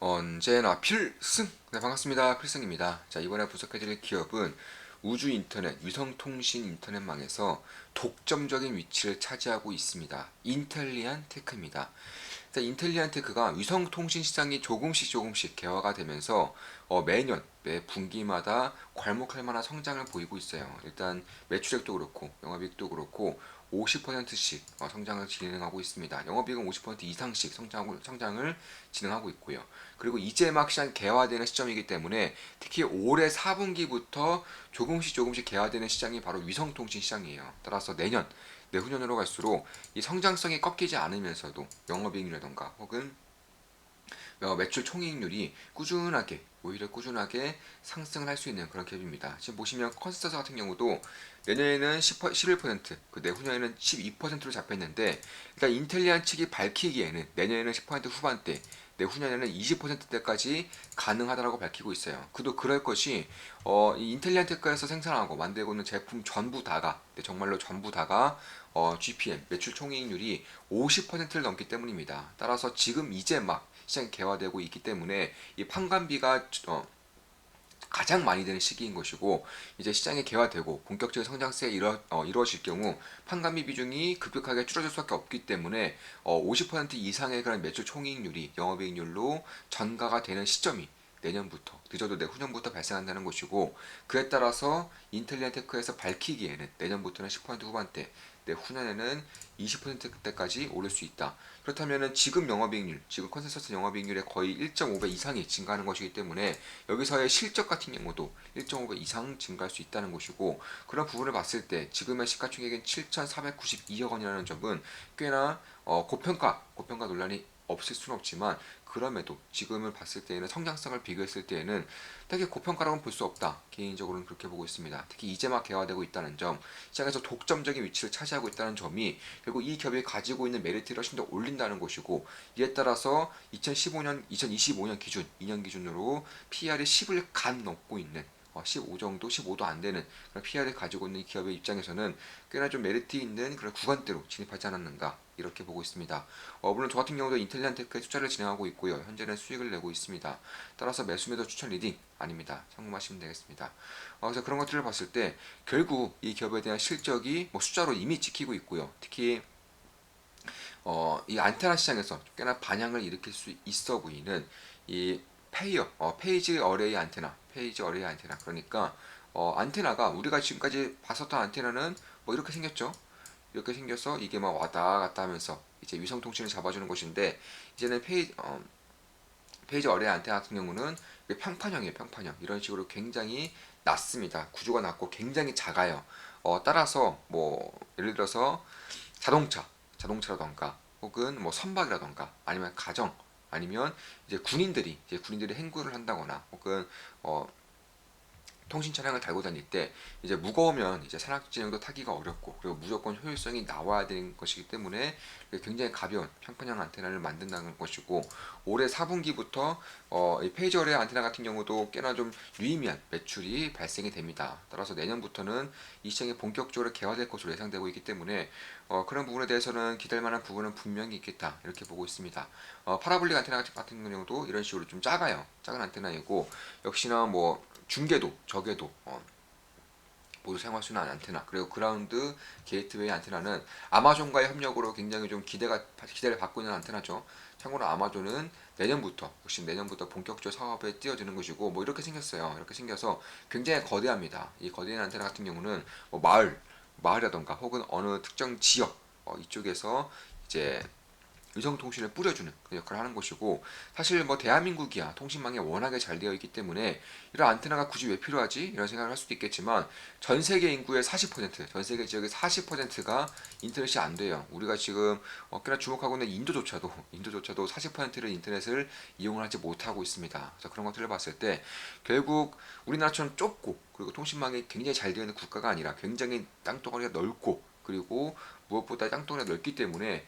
언제나 필승! 네, 반갑습니다. 필승입니다. 자, 이번에 분석해드릴 기업은 우주 인터넷, 위성통신 인터넷망에서 독점적인 위치를 차지하고 있습니다. 인텔리안 테크입니다. 자, 인텔리안 테크가 위성통신 시장이 조금씩 개화가 되면서 매년, 매 분기마다 괄목할 만한 성장을 보이고 있어요. 일단 매출액도 그렇고 영업이익도 그렇고 50%씩 성장을 진행하고 있습니다. 영업이익은 50% 이상씩 성장을 진행하고 있고요. 그리고 이제 막 시장 개화되는 시점이기 때문에 특히 올해 4분기부터 조금씩 개화되는 시장이 바로 위성통신 시장이에요. 따라서 내후년으로 갈수록 이 성장성이 꺾이지 않으면서도 영업이익이라던가 혹은 매출 총이익률이 오히려 꾸준하게 상승을 할 수 있는 그런 기업입니다. 지금 보시면 컨센서스 같은 경우도 내년에는 11%, 그 내후년에는 12%로 잡혔는데 일단 인텔리안 측이 밝히기에는 내년에는 10% 후반대, 내후년에는 20%대까지 가능하다고 밝히고 있어요. 그도 그럴 것이 이 인텔리안 테크에서 생산하고 만들고 있는 제품 전부 다가 정말로 전부 다가 GPM 매출 총이익률이 50%를 넘기 때문입니다. 따라서 지금 이제 막 시장이 개화되고 있기 때문에 이 판관비가 가장 많이 되는 시기인 것이고 이제 시장이 개화되고 본격적인 성장세가 이루어질 경우 판관비 비중이 급격하게 줄어들 수밖에 없기 때문에 50% 이상의 그런 매출 총이익률이 영업이익률로 전가가 되는 시점이 내년부터 늦어도 내후년부터 발생한다는 것이고 그에 따라서 인텔리안 테크에서 밝히기에는 내년부터는 10% 후반대 내후년에는 20%대까지 오를 수 있다. 그렇다면 지금 영업이익률, 지금 컨센서스 영업이익률의 거의 1.5배 이상이 증가하는 것이기 때문에 여기서의 실적 같은 경우도 1.5배 이상 증가할 수 있다는 것이고 그런 부분을 봤을 때 지금의 시가총액은 7,492억 원이라는 점은 꽤나 고평가 논란이 없을 수는 없지만 그럼에도 지금을 봤을 때에는 성장성을 비교했을 때에는 되게 고평가라고는 볼 수 없다. 개인적으로는 그렇게 보고 있습니다. 특히 이제 막 개화되고 있다는 점, 시장에서 독점적인 위치를 차지하고 있다는 점이 결국 이 기업이 가지고 있는 메리트를 훨씬 더 올린다는 것이고 이에 따라서 2025년 기준, 2년 기준으로 PR이 10을 간 넘고 있는 15 정도, 15도 안 되는 그런 PR을 가지고 있는 기업의 입장에서는 꽤나 좀 메리트 있는 그런 구간대로 진입하지 않았는가 이렇게 보고 있습니다. 물론 저 같은 경우도 인텔리안 테크에 투자를 진행하고 있고요. 현재는 수익을 내고 있습니다. 따라서 매수매도 추천 리딩 아닙니다. 참고하시면 되겠습니다. 그래서 그런 것들을 봤을 때 결국 이 기업에 대한 실적이 뭐 숫자로 이미 찍히고 있고요. 특히 이 안테나 시장에서 꽤나 반향을 일으킬 수 있어 보이는 이 페이지 어레이 안테나. 그러니까 안테나가 우리가 지금까지 봤었던 안테나는 뭐 이렇게 생겼죠. 이렇게 생겨서 이게 막 왔다 갔다 하면서 이제 위성 통신을 잡아주는 것인데 이제는 페이지 어레이 안테나 같은 경우는 평판형이에요. 평판형. 이런 식으로 굉장히 낮습니다. 구조가 낮고 굉장히 작아요. 따라서 뭐 예를 들어서 자동차라던가 혹은 뭐 선박이라던가 아니면 가정 아니면 이제 군인들이 행군을 한다거나 혹은 어, 통신 차량을 달고 다닐 때 이제 무거우면 이제 산악진영도 타기가 어렵고 그리고 무조건 효율성이 나와야 되는 것이기 때문에 굉장히 가벼운 평판형 안테나를 만든다는 것이고 올해 4분기부터 이 페이저의 안테나 같은 경우도 꽤나 좀 유의미한 매출이 발생이 됩니다. 따라서 내년부터는 이 시장이 본격적으로 개화될 것으로 예상되고 있기 때문에 그런 부분에 대해서는 기대할 만한 부분은 분명히 있겠다 이렇게 보고 있습니다. 파라볼릭 안테나 같은 경우도 이런 식으로 좀 작은 안테나이고 역시나 뭐 중계도 저궤도 모두 사용할 수 있는 안테나 그리고 그라운드 게이트웨이 안테나는 아마존과의 협력으로 굉장히 좀 기대를 받고 있는 안테나죠. 참고로 아마존은 내년부터 본격적 사업에 뛰어드는 것이고 뭐 이렇게 생겼어요. 이렇게 생겨서 굉장히 거대합니다. 이 거대한 안테나 같은 경우는 뭐 마을이라던가 혹은 어느 특정 지역 이쪽에서 이제 위성통신을 뿌려주는 그 역할을 하는 것이고 사실 뭐 대한민국이야 통신망이 워낙에 잘 되어 있기 때문에 이런 안테나가 굳이 왜 필요하지? 이런 생각을 할 수도 있겠지만 전 세계 인구의 40%전 세계 지역의 40%가 인터넷이 안 돼요. 우리가 지금 꽤나 주목하고 있는 인도조차도 40%를 인터넷을 이용을 하지 못하고 있습니다. 그래서 그런 것들을 봤을 때 결국 우리나라처럼 좁고 그리고 통신망이 굉장히 잘 되어 있는 국가가 아니라 굉장히 땅덩어리가 넓고 그리고 무엇보다 땅덩어리가 넓기 때문에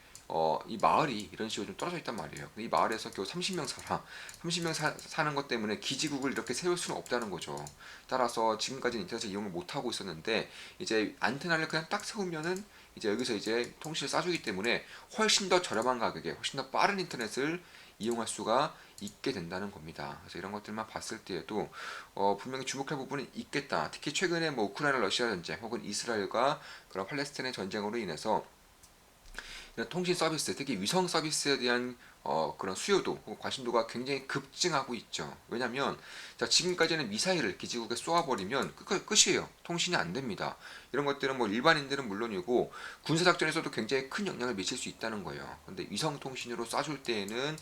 이 마을이 이런 식으로 좀 떨어져 있단 말이에요. 이 마을에서 겨우 30명 살아. 30명 사는 것 때문에 기지국을 이렇게 세울 수는 없다는 거죠. 따라서 지금까지는 인터넷을 이용을 못 하고 있었는데 이제 안테나를 그냥 딱 세우면은 이제 여기서 이제 통신을 싸주기 때문에 훨씬 더 저렴한 가격에 훨씬 더 빠른 인터넷을 이용할 수가 있게 된다는 겁니다. 그래서 이런 것들만 봤을 때에도 분명히 주목할 부분은 있겠다. 특히 최근에 뭐 우크라이나 러시아 전쟁 혹은 이스라엘과 그런 팔레스타인의 전쟁으로 인해서 이런 통신 서비스, 특히 위성 서비스에 대한 그런 수요도 혹은 관심도가 굉장히 급증하고 있죠. 왜냐하면 자, 지금까지는 미사일을 기지국에 쏘아버리면 끝이에요. 통신이 안 됩니다. 이런 것들은 뭐 일반인들은 물론이고 군사작전에서도 굉장히 큰 영향을 미칠 수 있다는 거예요. 근데 위성 통신으로 쏴줄 때에는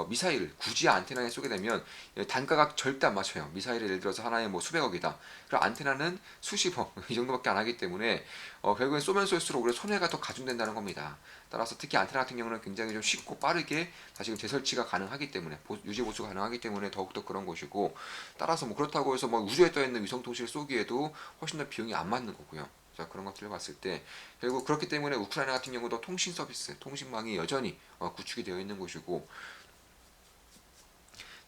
미사일을 굳이 안테나에 쏘게 되면 단가가 절대 안 맞춰요. 미사일을 예를 들어서 하나에 뭐 수백억이다. 그럼 안테나는 수십억 이 정도밖에 안 하기 때문에 결국엔 쏘면 쏠수록 오히려 손해가 더 가중된다는 겁니다. 따라서 특히 안테나 같은 경우는 굉장히 좀 쉽고 빠르게 지금 재설치가 가능하기 때문에 유지 보수가 가능하기 때문에 더욱더 그런 것이고 따라서 뭐 그렇다고 해서 뭐 우주에 떠 있는 위성 통신을 쏘기에도 훨씬 더 비용이 안 맞는 거고요. 자, 그런 것들을 봤을 때 결국 그렇기 때문에 우크라이나 같은 경우도 통신 서비스, 통신망이 여전히 구축이 되어 있는 곳이고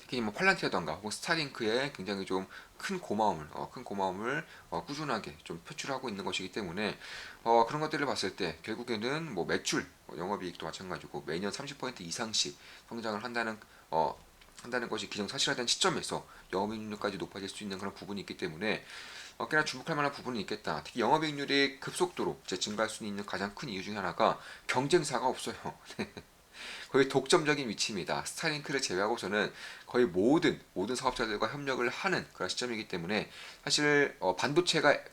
특히 뭐 팔란티라던가 혹은 스타링크에 굉장히 좀 큰 고마움을 꾸준하게 좀 표출하고 있는 것이기 때문에 그런 것들을 봤을 때 결국에는 뭐 매출, 영업이익도 마찬가지고 매년 30% 이상씩 성장을 한다는 것이 기정사실화된 시점에서 영업이익률까지 높아질 수 있는 그런 부분이 있기 때문에 꽤나 주목할 만한 부분이 있겠다. 특히 영업이익률이 급속도로 증가할 수 있는 가장 큰 이유 중에 하나가 경쟁사가 없어요. 거의 독점적인 위치입니다. 스타링크를 제외하고서는 거의 모든 사업자들과 협력을 하는 그런 시점이기 때문에 사실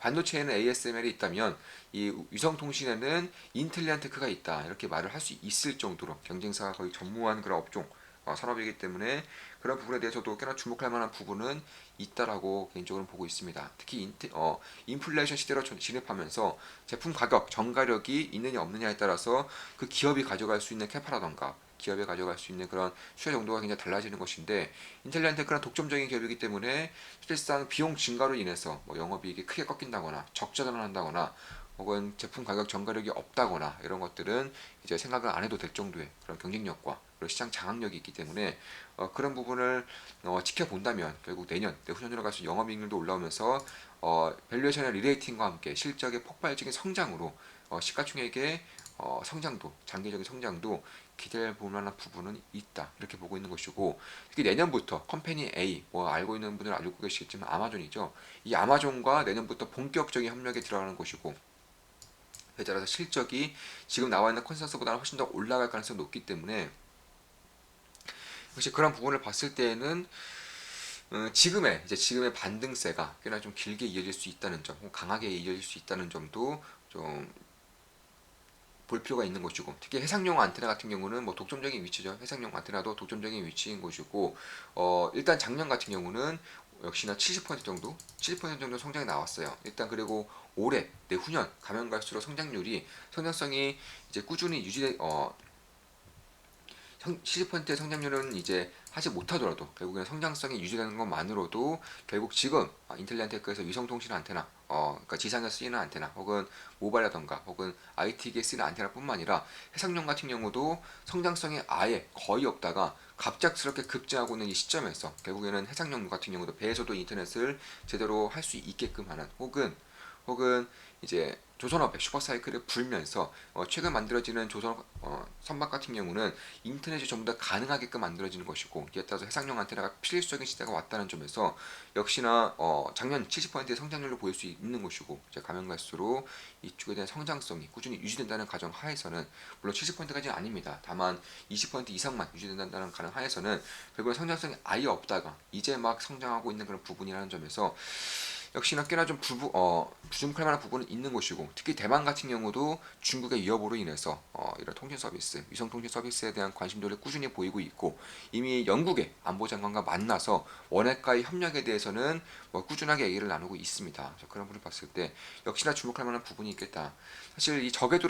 반도체에는 ASML이 있다면 이 위성통신에는 인텔리안테크가 있다 이렇게 말을 할 수 있을 정도로 경쟁사가 거의 전무한 그런 업종 산업이기 때문에 그런 부분에 대해서도 꽤나 주목할 만한 부분은 있다라고 개인적으로 보고 있습니다. 특히 인플레이션 시대로 진입하면서 제품 가격, 정가력이 있느냐 없느냐에 따라서 그 기업이 가져갈 수 있는 캐파라던가 기업에 가져갈 수 있는 그런 수요 정도가 굉장히 달라지는 것인데 인텔리안테크는 독점적인 기업이기 때문에 실질상 비용 증가로 인해서 뭐 영업이익이 크게 꺾인다거나 적자를 한다거나 혹은 제품 가격 정가력이 없다거나 이런 것들은 이제 생각을 안 해도 될 정도의 그런 경쟁력과 그리고 시장 장악력이 있기 때문에 그런 부분을 지켜본다면 결국 내후년으로 갈수록 영업이익률도 올라오면서 밸류에이션의 리레이팅과 함께 실적의 폭발적인 성장으로 시가총액의 성장도 장기적인 성장도 기대해 볼 만한 부분은 있다 이렇게 보고 있는 것이고 특히 내년부터 컴퍼니 A 뭐 알고 있는 분들은 알고 계시겠지만 아마존이죠. 이 아마존과 내년부터 본격적인 협력에 들어가는 것이고 그에 따라서 실적이 지금 나와 있는 컨센서스보다는 훨씬 더 올라갈 가능성이 높기 때문에 역시 그런 부분을 봤을 때에는 지금의 반등세가 꽤나 좀 길게 이어질 수 있다는 점, 강하게 이어질 수 있다는 점도 좀 볼 필요가 있는 것이고 특히 해상용 안테나 같은 경우는 뭐 독점적인 위치죠. 해상용 안테나도 독점적인 위치인 것이고 일단 작년 같은 경우는 역시나 70% 정도, 70% 정도 성장이 나왔어요. 일단 그리고 올해 내후년 가면 갈수록 성장성이 이제 꾸준히 70%의 성장률은 이제 하지 못하더라도 결국에는 성장성이 유지되는 것만으로도 결국 지금 인텔리안테크에서 위성통신 안테나, 그러니까 지상에 쓰이는 안테나, 혹은 모바일이라던가, 혹은 IT기에 쓰이는 안테나뿐만 아니라 해상용 같은 경우도 성장성이 아예 거의 없다가 갑작스럽게 급증하고 있는 이 시점에서 결국에는 해상용 같은 경우도 배에서도 인터넷을 제대로 할 수 있게끔 하는 혹은 이제 조선업의 슈퍼사이클을 불면서 최근 만들어지는 조선 선박 같은 경우는 인터넷이 전부 다 가능하게끔 만들어지는 것이고 이에 따라서 해상용 안테나가 필수적인 시대가 왔다는 점에서 역시나 작년 70%의 성장률을 보일 수 있는 것이고 이제 가면 갈수록 이쪽에 대한 성장성이 꾸준히 유지된다는 가정 하에서는 물론 70%까지는 아닙니다. 다만 20% 이상만 유지된다는 가정 하에서는 결국은 성장성이 아예 없다가 이제 막 성장하고 있는 그런 부분이라는 점에서 역시나 꽤나 좀 부족할 만한 부분은 있는 것이고 특히 대만 같은 경우도 중국의 위협으로 인해서 이런 통신 서비스, 위성 통신 서비스에 대한 관심도를 꾸준히 보이고 있고 이미 영국의 안보장관과 만나서 원핵과의 협력에 대해서는 뭐 꾸준하게 얘기를 나누고 있습니다. 그런 부분을 봤을 때 역시나 주목할 만한 부분이 있겠다. 사실 이 저궤도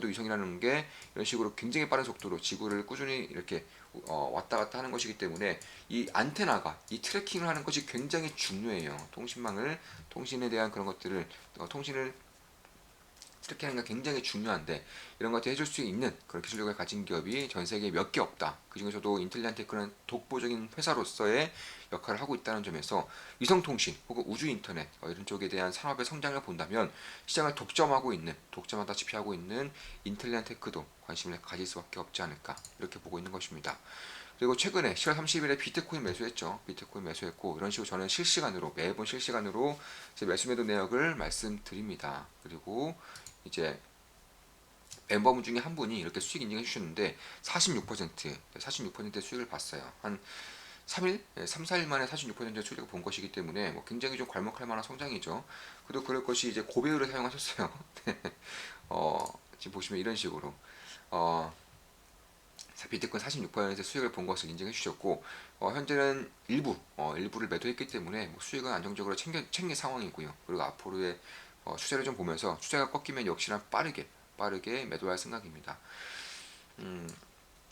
위성이라는 게 이런 식으로 굉장히 빠른 속도로 지구를 꾸준히 이렇게 왔다 갔다 하는 것이기 때문에 이 안테나가 이 트래킹을 하는 것이 굉장히 중요해요. 통신에 대한 그런 것들을 통신을 트래킹하는 게 굉장히 중요한데 이런 것들 해줄 수 있는 그런 기술력을 가진 기업이 전 세계에 몇 개 없다. 그 중에서도 인텔리안테크는 독보적인 회사로서의 역할을 하고 있다는 점에서 위성통신 혹은 우주인터넷 이런 쪽에 대한 산업의 성장을 본다면 시장을 독점하다시피 하고 있는 인텔리안테크도 관심을 가질 수밖에 없지 않을까 이렇게 보고 있는 것입니다. 그리고 최근에 10월 30일에 비트코인 매수했죠. 비트코인 매수했고 이런 식으로 저는 실시간으로 매번 실시간으로 제 매수 매도 내역을 말씀드립니다. 그리고 이제 멤버분 중에 한 분이 이렇게 수익 인증해 주셨는데 46%의 수익을 봤어요. 한 3일, 3, 4일 만에 46%의 수익을 본 것이기 때문에 뭐 굉장히 좀 괄목할 만한 성장이죠. 그리고 그럴 것이 이제 고배율을 사용하셨어요. 지금 보시면 이런 식으로 비트코인 46%의 수익을 본 것을 인정해 주셨고 현재는 일부를 매도했기 때문에 뭐 수익은 안정적으로 챙길 상황이고요. 그리고 앞으로의 추세를 좀 보면서 추세가 꺾이면 역시나 빠르게 매도할 생각입니다.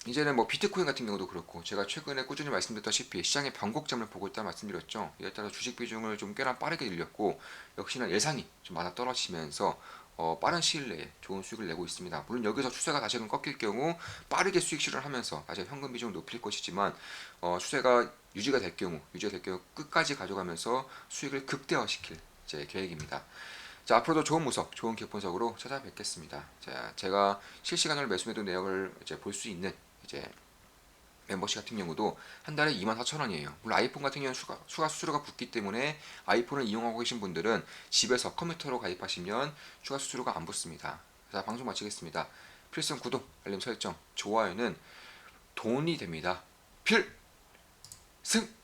이제는 뭐 비트코인 같은 경우도 그렇고 제가 최근에 꾸준히 말씀드렸다시피 시장의 변곡점을 보고 있다 말씀드렸죠. 이에 따라 주식 비중을 좀 꽤나 빠르게 늘렸고 역시나 예상이 좀 맞아 떨어지면서 빠른 시일 내에 좋은 수익을 내고 있습니다. 물론 여기서 추세가 다시금 꺾일 경우 빠르게 수익 실현을 하면서 다시 현금 비중을 높일 것이지만 추세가 유지가 될 경우 끝까지 가져가면서 수익을 극대화시킬 제 계획입니다. 자, 앞으로도 좋은 분석, 좋은 기업 분석으로 찾아뵙겠습니다. 자, 제가 실시간으로 매수매도 내역을 이제 볼 수 있는 이제 멤버십 같은 경우도 한 달에 24,000원이에요. 물론 아이폰 같은 경우는 추가 수수료가 붙기 때문에 아이폰을 이용하고 계신 분들은 집에서 컴퓨터로 가입하시면 추가 수수료가 안 붙습니다. 자, 방송 마치겠습니다. 필승 구독, 알림 설정, 좋아요는 돈이 됩니다. 필승!